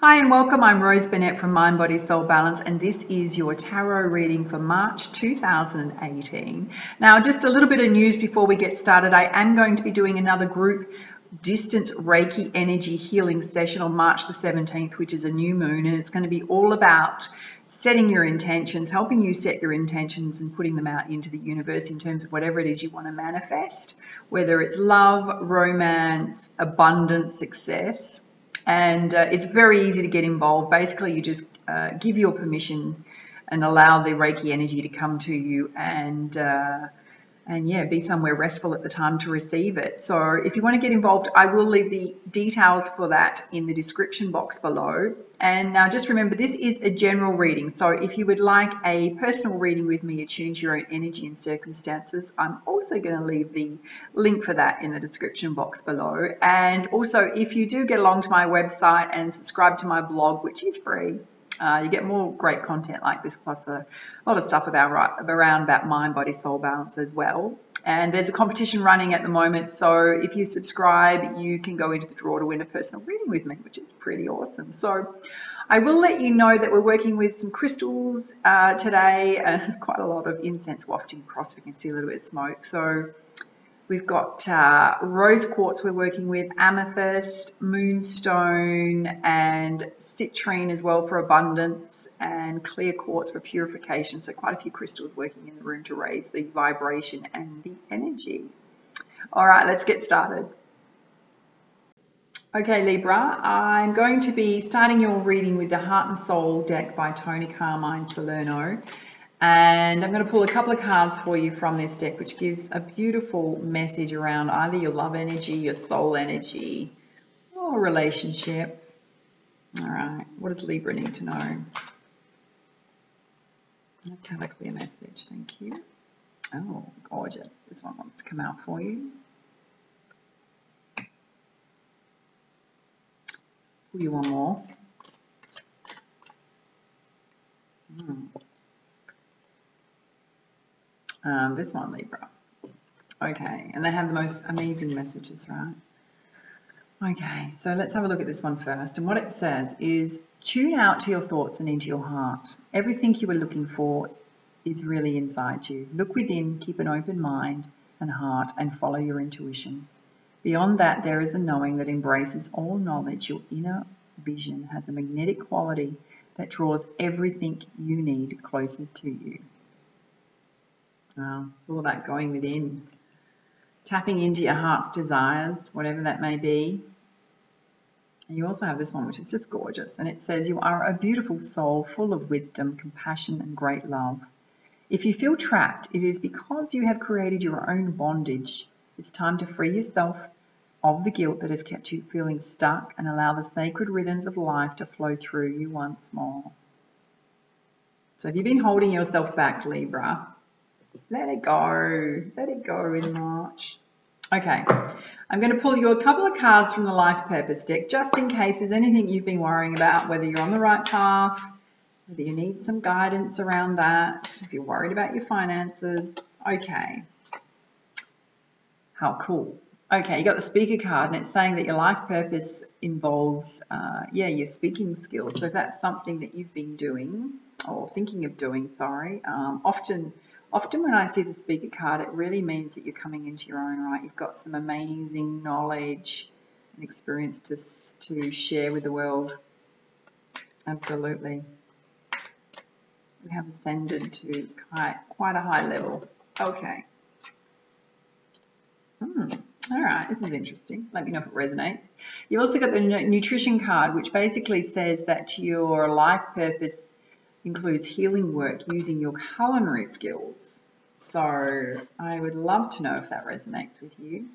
Hi and welcome. I'm Rose Burnett from Mind, Body, Soul Balance, and this is your tarot reading for March 2018. Now, just a little bit of news before we get started. I am going to be doing another group distance Reiki energy healing session on March the 17th, which is a new moon, and it's going to be all about setting your intentions, helping you set your intentions and putting them out into the universe in terms of whatever it is you want to manifest, whether it's love, romance, abundance, success. And it's very easy to get involved. Basically, you just give your permission and allow the Reiki energy to come to you and yeah, be somewhere restful at the time to receive it. So if you want to get involved, I will leave the details for that in the description box below. And now just remember, this is a general reading. So if you would like a personal reading with me, attuned to your own energy and circumstances, I'm also going to leave the link for that in the description box below. And also, if you do get along to my website and subscribe to my blog, which is free, you get more great content like this, plus a lot of stuff around about mind, body, soul balance as well. And there's a competition running at the moment, so if you subscribe, you can go into the draw to win a personal reading with me, which is pretty awesome. So I will let you know that we're working with some crystals today, and there's quite a lot of incense wafting across. We can see a little bit of smoke. So we've got rose quartz we're working with, amethyst, moonstone, and citrine as well for abundance, and clear quartz for purification. So quite a few crystals working in the room to raise the vibration and the energy. All right, let's get started. Okay, Libra, I'm going to be starting your reading with the Heart and Soul deck by Tony Carmine Salerno. And I'm going to pull a couple of cards for you from this deck, which gives a beautiful message around either your love energy, your soul energy, or relationship. All right, what does Libra need to know? Let's have a clear message, thank you. Oh, gorgeous. This one wants to come out for you. Pull you one more. This one, Libra. Okay, and they have the most amazing messages, right? Okay, so let's have a look at this one first. And what it says is, tune out to your thoughts and into your heart. Everything you were looking for is really inside you. Look within, keep an open mind and heart, and follow your intuition. Beyond that, there is a knowing that embraces all knowledge. Your inner vision has a magnetic quality that draws everything you need closer to you. It's all about going within, tapping into your heart's desires, whatever that may be. And you also have this one, which is just gorgeous. And it says, you are a beautiful soul full of wisdom, compassion, and great love. If you feel trapped, it is because you have created your own bondage. It's time to free yourself of the guilt that has kept you feeling stuck and allow the sacred rhythms of life to flow through you once more. So if you've been holding yourself back, Libra, let it go. Let it go in March. Okay, I'm going to pull you a couple of cards from the Life Purpose deck, just in case there's anything you've been worrying about, whether you're on the right path, whether you need some guidance around that, if you're worried about your finances. Okay. How cool. Okay, you got the speaker card, and it's saying that your life purpose involves, your speaking skills. So if that's something that you've been doing, or thinking of doing, sorry, Often when I see the speaker card, it really means that you're coming into your own right. You've got some amazing knowledge and experience to share with the world. Absolutely. We have ascended to quite a high level. Okay. All right, this is interesting. Let me know if it resonates. You've also got the nutrition card, which basically says that your life purpose includes healing work using your culinary skills. So I would love to know if that resonates with you.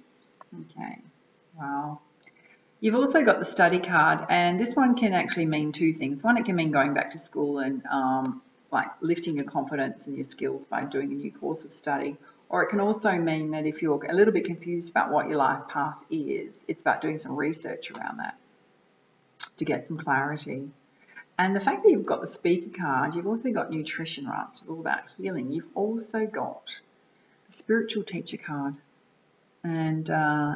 Okay, wow. You've also got the study card, and this one can actually mean two things. One, it can mean going back to school and like lifting your confidence and your skills by doing a new course of study. Or it can also mean that if you're a little bit confused about what your life path is, it's about doing some research around that to get some clarity. And the fact that you've got the speaker card, you've also got nutrition, right, which is all about healing. You've also got the spiritual teacher card. And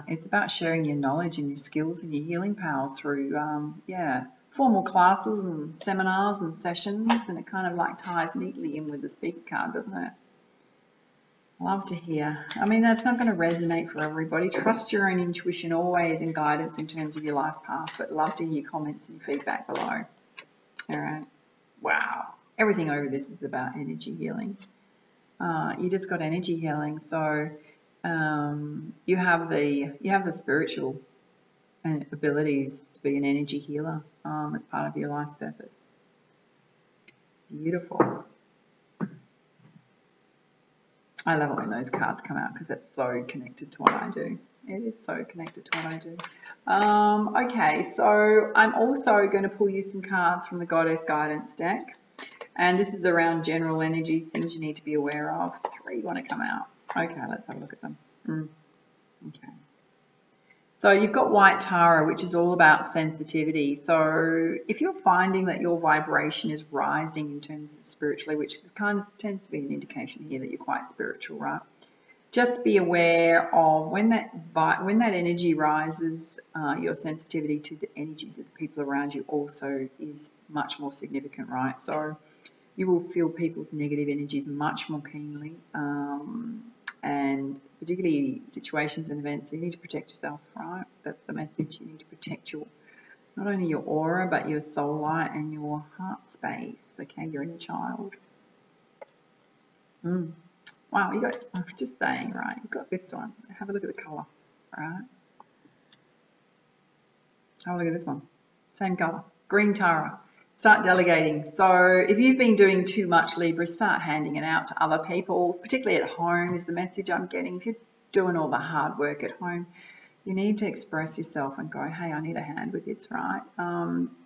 it's about sharing your knowledge and your skills and your healing power through, formal classes and seminars and sessions, and it kind of like ties neatly in with the speaker card, doesn't it? Love to hear. I mean, that's not going to resonate for everybody. Trust your own intuition always and guidance in terms of your life path, but love to hear your comments and feedback below. All right. Wow. Everything over this is about energy healing. You just got energy healing, so you have the spiritual abilities to be an energy healer as part of your life purpose. Beautiful. I love it when those cards come out because it's so connected to what I do. It is so connected to what I do. Okay, so I'm also going to pull you some cards from the Goddess Guidance deck. And this is around general energies, things you need to be aware of. 3 want to come out. Okay, let's have a look at them. Okay. So you've got White Tara, which is all about sensitivity. So if you're finding that your vibration is rising in terms of spiritually, which kind of tends to be an indication here that you're quite spiritual, right? Just be aware of when that energy rises, your sensitivity to the energies of the people around you also is much more significant, right? So you will feel people's negative energies much more keenly. And particularly situations and events, so you need to protect yourself, right? That's the message. You need to protect not only your aura, but your soul light and your heart space. Okay, your inner child. Wow, I'm just saying, right? You've got this one. Have a look at the colour, right? Have a look at this one. Same colour. Green Tara. Start delegating. So if you've been doing too much, Libra, start handing it out to other people, particularly at home is the message I'm getting. If you're doing all the hard work at home, you need to express yourself and go, hey, I need a hand with this, right?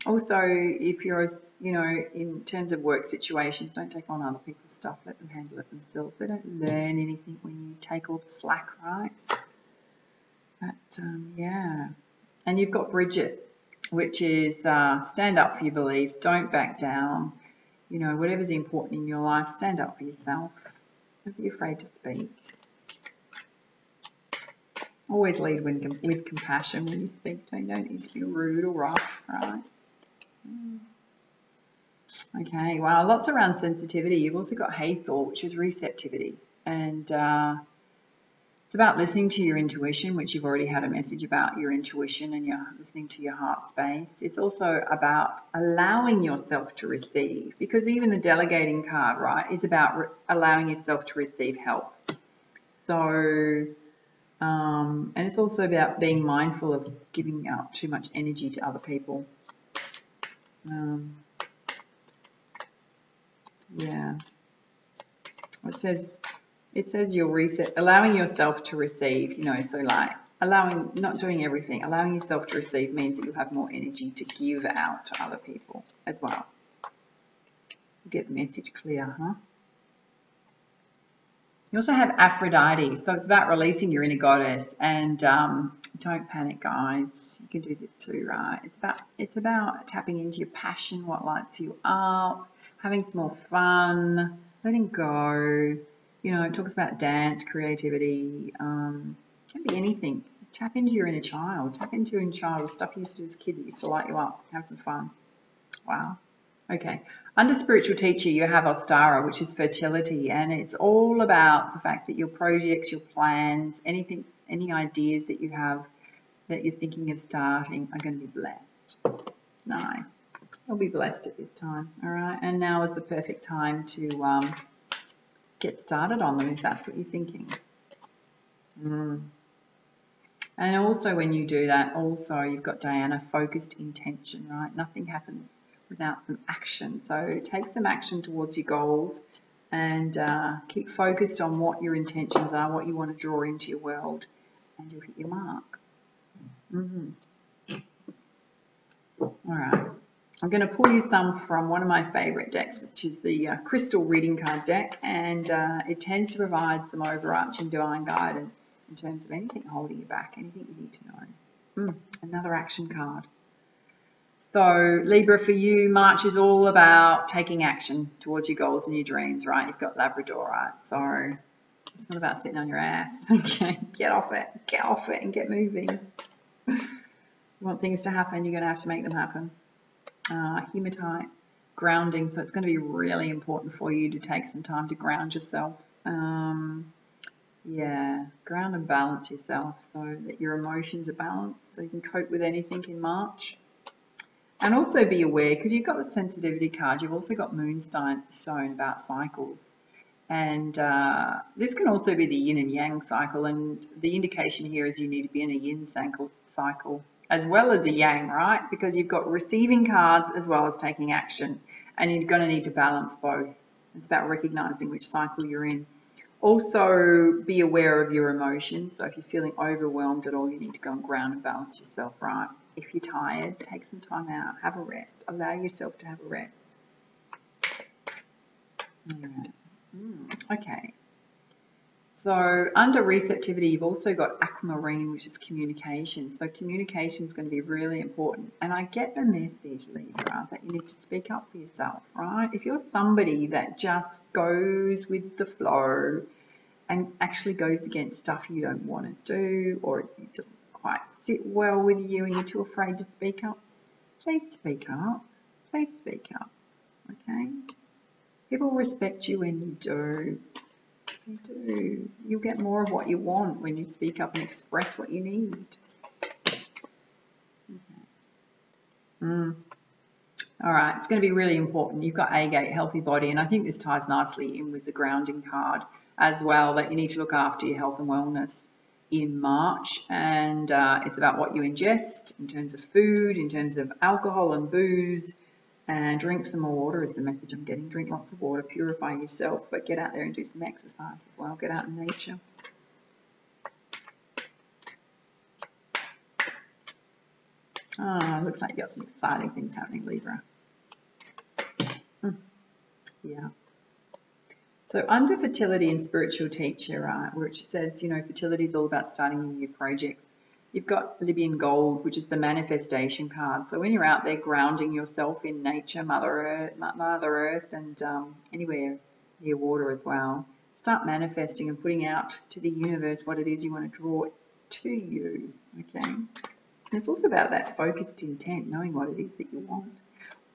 Also, if you're, in terms of work situations, don't take on other people's stuff. Let them handle it themselves. They don't learn anything when you take all the slack, right? But, yeah. And you've got Bridget, which is stand up for your beliefs, don't back down. Whatever's important in your life, stand up for yourself. Don't be afraid to speak. Always lead with compassion when you speak. You don't need to be rude or rough, right? Okay, wow, lots around sensitivity. You've also got Hathor, which is receptivity. And it's about listening to your intuition, which you've already had a message about your intuition and you're listening to your heart space. It's also about allowing yourself to receive, because even the delegating card, right, is about allowing yourself to receive help. So, and it's also about being mindful of giving out too much energy to other people. Yeah. It says you're allowing yourself to receive, so like not doing everything, allowing yourself to receive means that you have more energy to give out to other people as well. Get the message clear, huh? You also have Aphrodite, so it's about releasing your inner goddess, and don't panic, guys. You can do this too, right? It's about tapping into your passion, what lights you up, having some more fun, letting go. It talks about dance, creativity, can be anything. Tap into your inner child. Tap into your inner child, the stuff you used to do as a kid that used to light you up. Have some fun. Wow. Okay. Under spiritual teacher, you have Ostara, which is fertility, and it's all about the fact that your projects, your plans, any ideas that you have that you're thinking of starting are going to be blessed. Nice. You'll be blessed at this time. All right. And now is the perfect time to get started on them if that's what you're thinking. And also when you do that, also you've got Diana, focused intention, right? Nothing happens without some action. So take some action towards your goals and keep focused on what your intentions are, what you want to draw into your world, and you'll hit your mark. All right. I'm going to pull you some from one of my favorite decks, which is the Crystal Reading Card deck, and it tends to provide some overarching divine guidance in terms of anything holding you back, anything you need to know. Another action card. So Libra, for you, March is all about taking action towards your goals and your dreams, right? You've got Labrador, right? So it's not about sitting on your ass. Okay, get off it and get moving. You want things to happen, you're going to have to make them happen. hematite, grounding. So it's going to be really important for you to take some time to ground yourself. Yeah, ground and balance yourself so that your emotions are balanced so you can cope with anything in March. And also be aware, because you've got the sensitivity card, you've also got moonstone about cycles. And this can also be the yin and yang cycle. And the indication here is you need to be in a yin cycle as well as a yang, right? Because you've got receiving cards as well as taking action. And you're going to need to balance both. It's about recognizing which cycle you're in. Also, be aware of your emotions. So if you're feeling overwhelmed at all, you need to go and ground and balance yourself, right? If you're tired, take some time out, have a rest. Allow yourself to have a rest. All right. Okay. So under receptivity, you've also got aquamarine, which is communication. So communication is going to be really important. And I get the message, Libra, that you need to speak up for yourself, right? If you're somebody that just goes with the flow and actually goes against stuff you don't want to do, or it doesn't quite sit well with you and you're too afraid to speak up, please speak up. Please speak up, okay? People respect you when you do. You do. You'll get more of what you want when you speak up and express what you need. Okay. All right, it's going to be really important. You've got agate, healthy body, and I think this ties nicely in with the grounding card as well, that you need to look after your health and wellness in March. And it's about what you ingest in terms of food, in terms of alcohol and booze. And drink some more water is the message I'm getting. Drink lots of water, purify yourself, but get out there and do some exercise as well. Get out in nature. Looks like you got some exciting things happening, Libra. Yeah. So under fertility and spiritual teacher, right, which says, you know, fertility is all about starting new projects. You've got Libyan gold, which is the manifestation card. So when you're out there grounding yourself in nature, Mother Earth, and anywhere near water as well, start manifesting and putting out to the universe what it is you want to draw to you, okay? And it's also about that focused intent, knowing what it is that you want.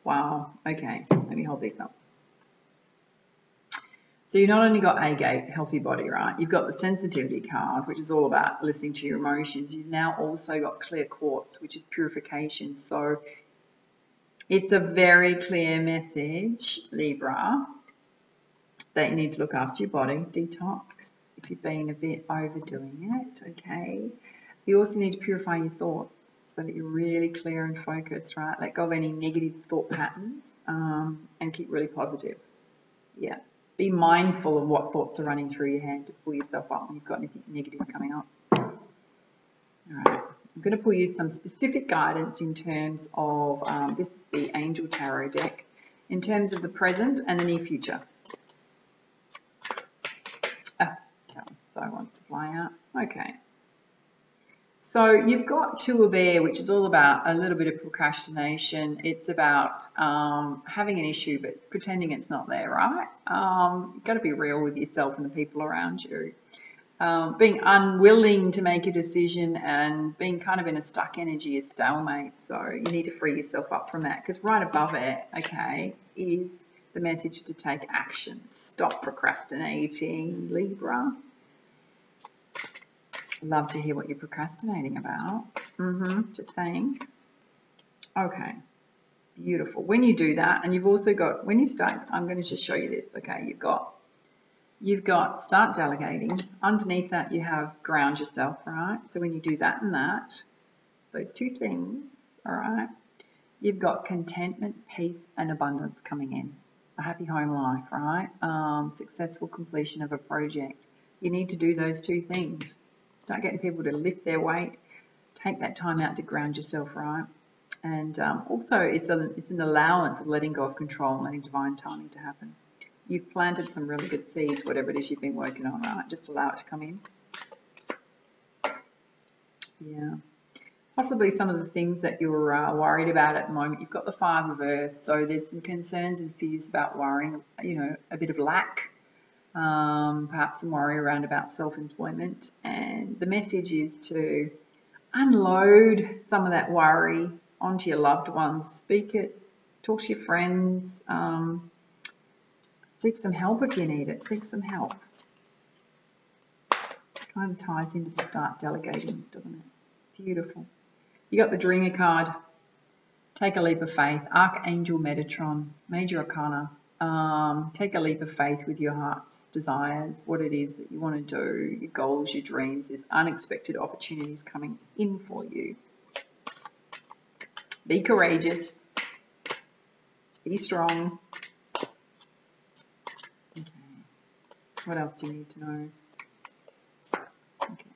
Wow, okay, let me hold these up. So you've not only got agate, healthy body, right? You've got the sensitivity card, which is all about listening to your emotions. You've now also got clear quartz, which is purification. So it's a very clear message, Libra, that you need to look after your body, detox, if you've been a bit overdoing it, okay? You also need to purify your thoughts so that you're really clear and focused, right? Let go of any negative thought patterns and keep really positive. Yeah. Be mindful of what thoughts are running through your head to pull yourself up when you've got anything negative coming up. All right, I'm going to pull you some specific guidance in terms of, this is the Angel Tarot deck, in terms of the present and the near future. That one so wants to fly out. Okay. So you've got Two of Air, which is all about a little bit of procrastination. It's about having an issue but pretending it's not there, right? You've got to be real with yourself and the people around you. Being unwilling to make a decision and being kind of in a stuck energy, a stalemate. So you need to free yourself up from that, because right above it, okay, is the message to take action. Stop procrastinating, Libra. Love to hear what you're procrastinating about. Just saying. Okay, beautiful. When you do that, and you've also got, when you start, I'm going to just show you this, okay, you've got start delegating. Underneath that, you have ground yourself, right? So when you do that and that, those two things, all right, you've got contentment, peace, and abundance coming in. A happy home life, right? Successful completion of a project. You need to do those two things. Start getting people to lift their weight. Take that time out to ground yourself, right? And also, it's an allowance of letting go of control and letting divine timing to happen. You've planted some really good seeds, whatever it is you've been working on, right? Just allow it to come in. Yeah. Possibly some of the things that you're worried about at the moment. You've got the Five of Earth, so there's some concerns and fears about worrying, you know, a bit of lack. Perhaps some worry around about self-employment, and the message is to unload some of that worry onto your loved ones. Speak it Talk to your friends. Seek some help if you need it. Seek some help. Kind of ties into the start delegating, doesn't it? Beautiful. You got the Dreamer card. Take a leap of faith. Archangel Metatron, Major Arcana. Take a leap of faith with your heart's desires, what it is that you want to do, your goals, your dreams. There's unexpected opportunities coming in for you. Be courageous. Be strong. Okay. What else do you need to know? Okay.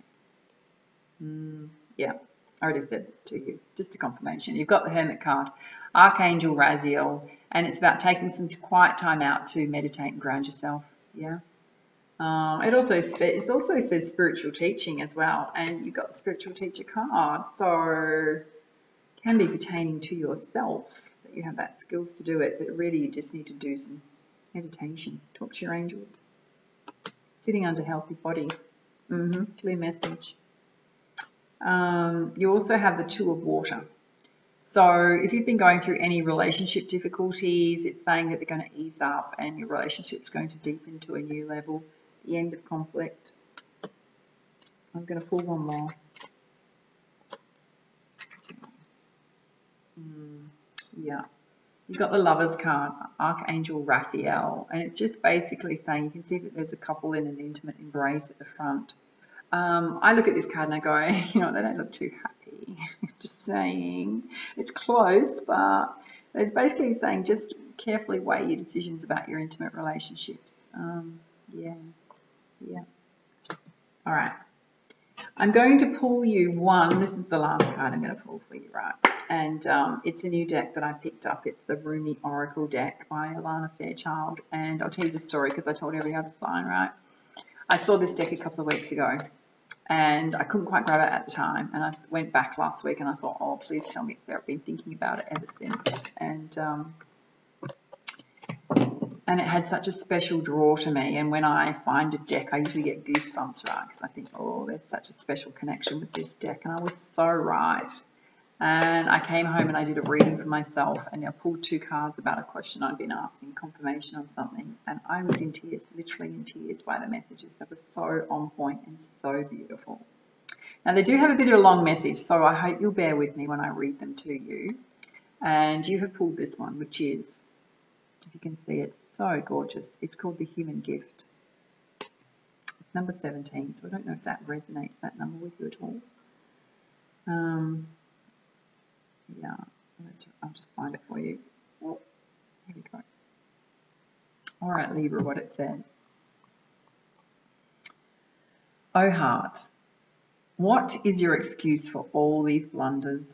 Yeah, I already said this to you. Just a confirmation. You've got the Hermit card. Archangel Raziel. And it's about taking some quiet time out to meditate and ground yourself. Yeah. It also says spiritual teaching as well. And you've got the spiritual teacher card. So can be pertaining to yourself that you have that skills to do it, but really you just need to do some meditation. Talk to your angels. Sitting under healthy body. Clear message. You also have the Two of Water. So if you've been going through any relationship difficulties, it's saying that they're going to ease up and your relationship's going to deepen to a new level. The end of conflict. I'm going to pull one more. Yeah. You've got the Lovers card, Archangel Raphael, and it's just basically saying you can see that there's a couple in an intimate embrace at the front. I look at this card and I go, you know, they don't look too happy. Just saying, it's close, but it's basically saying just carefully weigh your decisions about your intimate relationships. Yeah. All right. I'm going to pull you one. This is the last card I'm going to pull for you, right? And it's a new deck that I picked up. It's the Rumi Oracle deck by Alana Fairchild. And I'll tell you the story because I told every other sign, right? I saw this deck a couple of weeks ago and I couldn't quite grab it at the time. And I went back last week and I thought, oh, please tell me it's there. I've been thinking about it ever since. And it had such a special draw to me. And when I find a deck, I usually get goosebumps, right? Because I think, oh, there's such a special connection with this deck. And I was so right. And I came home and I did a reading for myself and I pulled two cards about a question I'd been asking, confirmation on something. And I was in tears, literally in tears by the messages. That was so on point and so beautiful. Now, they do have a bit of a long message, so I hope you'll bear with me when I read them to you. And you have pulled this one, which is, if you can see, it's so gorgeous. It's called The Human Gift. It's number 17, so I don't know if that resonates, that number, with you at all. Yeah, I'll just find it for you. Oh, here we go. All right, Libra, what it says. Oh, heart, what is your excuse for all these blunders?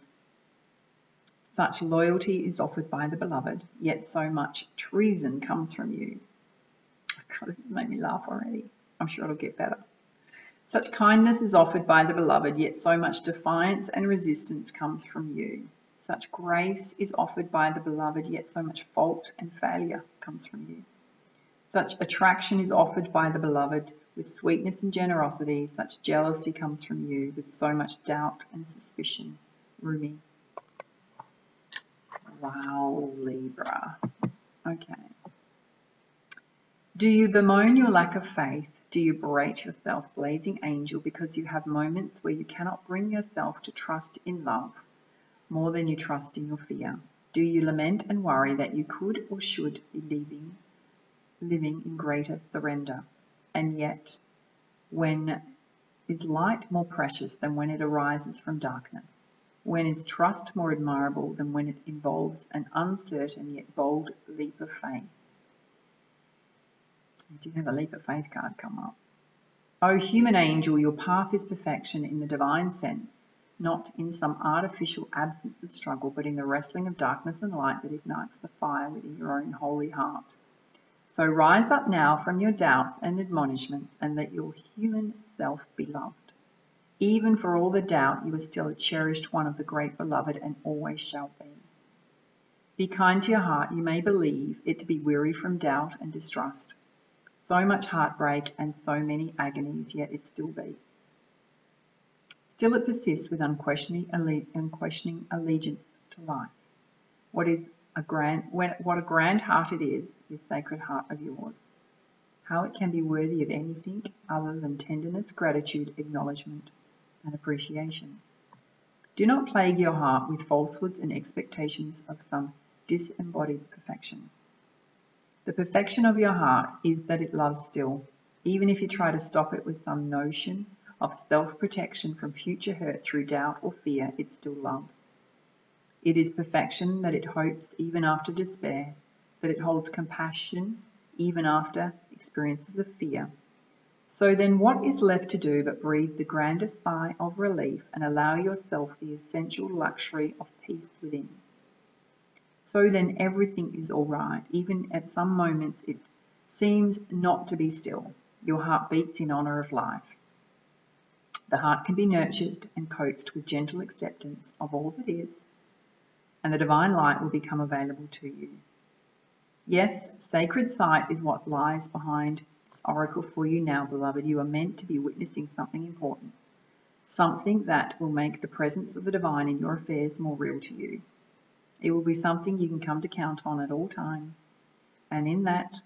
Such loyalty is offered by the beloved, yet so much treason comes from you. God, this has made me laugh already. I'm sure it'll get better. Such kindness is offered by the beloved, yet so much defiance and resistance comes from you. Such grace is offered by the beloved, yet so much fault and failure comes from you. Such attraction is offered by the beloved, with sweetness and generosity. Such jealousy comes from you, with so much doubt and suspicion. Rumi. Wow, Libra. Okay. Do you bemoan your lack of faith? Do you berate yourself, blazing angel, because you have moments where you cannot bring yourself to trust in love more than you trust in your fear? Do you lament and worry that you could or should be living in greater surrender? And yet, when is light more precious than when it arises from darkness? When is trust more admirable than when it involves an uncertain yet bold leap of faith? I do have a leap of faith card come up. O human angel, your path is perfection in the divine sense, not in some artificial absence of struggle, but in the wrestling of darkness and light that ignites the fire within your own holy heart. So rise up now from your doubts and admonishments and let your human self be loved. Even for all the doubt, you are still a cherished one of the great beloved and always shall be. Be kind to your heart. You may believe it to be weary from doubt and distrust. So much heartbreak and so many agonies, yet it still beats. Still it persists with unquestioning allegiance to life. What is what a grand heart it is, this sacred heart of yours. How it can be worthy of anything other than tenderness, gratitude, acknowledgement, and appreciation. Do not plague your heart with falsehoods and expectations of some disembodied perfection. The perfection of your heart is that it loves still, even if you try to stop it with some notion of self-protection from future hurt through doubt or fear, it still loves. It is perfection that it hopes even after despair, that it holds compassion even after experiences of fear. So then what is left to do but breathe the grandest sigh of relief and allow yourself the essential luxury of peace within? So then everything is all right, even at some moments it seems not to be still. Your heart beats in honor of life. The heart can be nurtured and coaxed with gentle acceptance of all that is, and the divine light will become available to you. Yes, sacred sight is what lies behind this oracle for you now, beloved. You are meant to be witnessing something important, something that will make the presence of the divine in your affairs more real to you. It will be something you can come to count on at all times, and in that,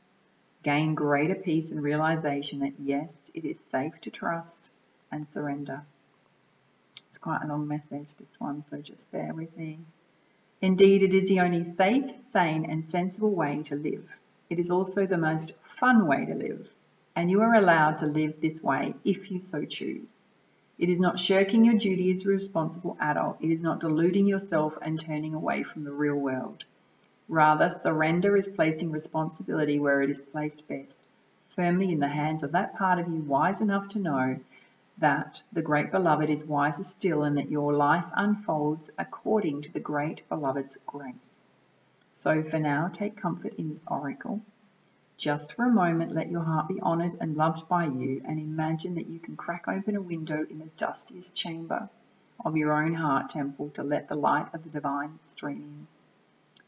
gain greater peace and realization that yes, it is safe to trust and surrender. It's quite a long message, this one, so just bear with me. Indeed, it is the only safe, sane, and sensible way to live. It is also the most fun way to live, and you are allowed to live this way if you so choose. It is not shirking your duty as a responsible adult. It is not deluding yourself and turning away from the real world. Rather, surrender is placing responsibility where it is placed best, firmly in the hands of that part of you wise enough to know that the great beloved is wiser still and that your life unfolds according to the great beloved's grace. So for now, take comfort in this oracle. Just for a moment, let your heart be honored and loved by you, and imagine that you can crack open a window in the dustiest chamber of your own heart temple to let the light of the divine stream in.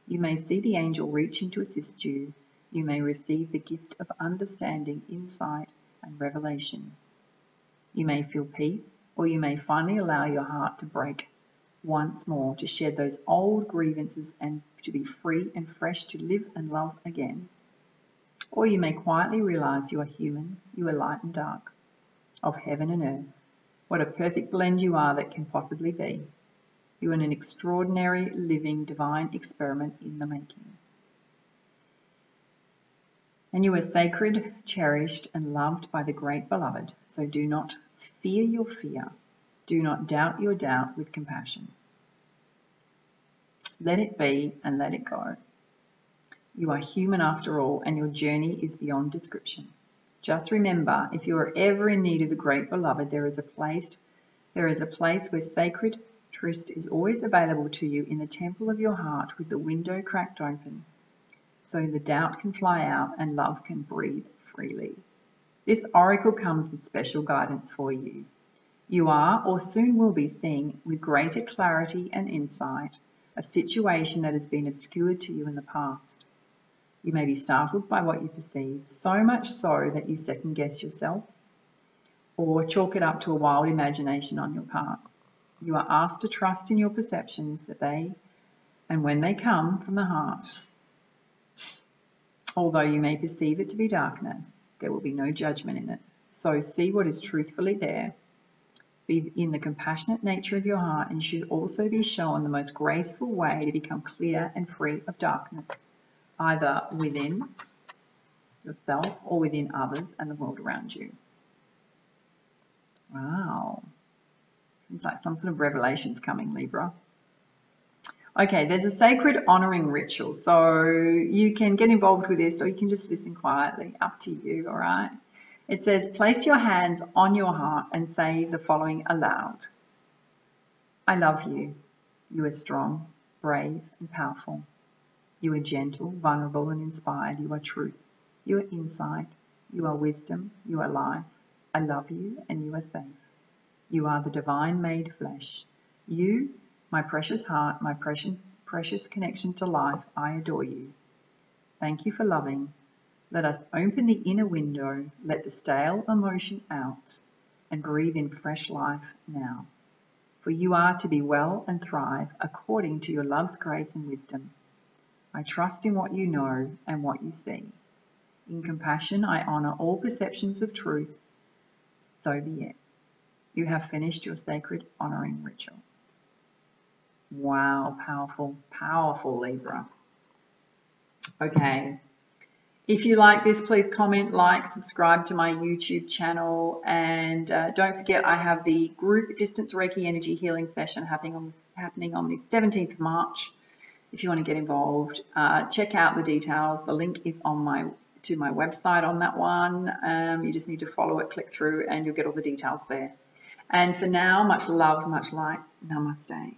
You may see the angel reaching to assist you. You may receive the gift of understanding, insight, and revelation. You may feel peace, or you may finally allow your heart to break once more, to shed those old grievances and to be free and fresh to live and love again. Or you may quietly realize you are human, you are light and dark, of heaven and earth. What a perfect blend you are that can possibly be. You are an extraordinary, living, divine experiment in the making. And you are sacred, cherished, and loved by the great beloved. So do not fear your fear. Do not doubt your doubt with compassion. Let it be and let it go. You are human after all, and your journey is beyond description. Just remember, if you are ever in need of the great beloved, there is a place where sacred tryst is always available to you in the temple of your heart with the window cracked open, so the doubt can fly out and love can breathe freely. This oracle comes with special guidance for you. You are, or soon will be, seeing with greater clarity and insight a situation that has been obscured to you in the past. You may be startled by what you perceive, so much so that you second guess yourself or chalk it up to a wild imagination on your part. You are asked to trust in your perceptions that they, and when they come from the heart, although you may perceive it to be darkness, there will be no judgment in it. So see what is truthfully there. Be in the compassionate nature of your heart, and you should also be shown the most graceful way to become clear and free of darkness, either within yourself or within others and the world around you. Wow. Seems like some sort of revelation's coming, Libra. Okay, there's a sacred honoring ritual. So you can get involved with this or you can just listen quietly. Up to you, all right? It says, place your hands on your heart and say the following aloud. I love you. You are strong, brave, and powerful. You are gentle, vulnerable, and inspired. You are truth. You are insight. You are wisdom. You are life. I love you and you are safe. You are the divine made flesh. You, my precious heart, my precious connection to life, I adore you. Thank you for loving. Let us open the inner window, let the stale emotion out, and breathe in fresh life now. For you are to be well and thrive according to your love's grace and wisdom. I trust in what you know and what you see. In compassion, I honor all perceptions of truth. So be it. You have finished your sacred honoring ritual. Wow, powerful, powerful, Libra. Okay. If you like this, please comment, like, subscribe to my YouTube channel, and don't forget I have the group distance Reiki energy healing session happening on the 17th of March. If you want to get involved, check out the details. The link is on to my website on that one. You just need to follow it, click through, and you'll get all the details there. And for now, much love, much light. Namaste.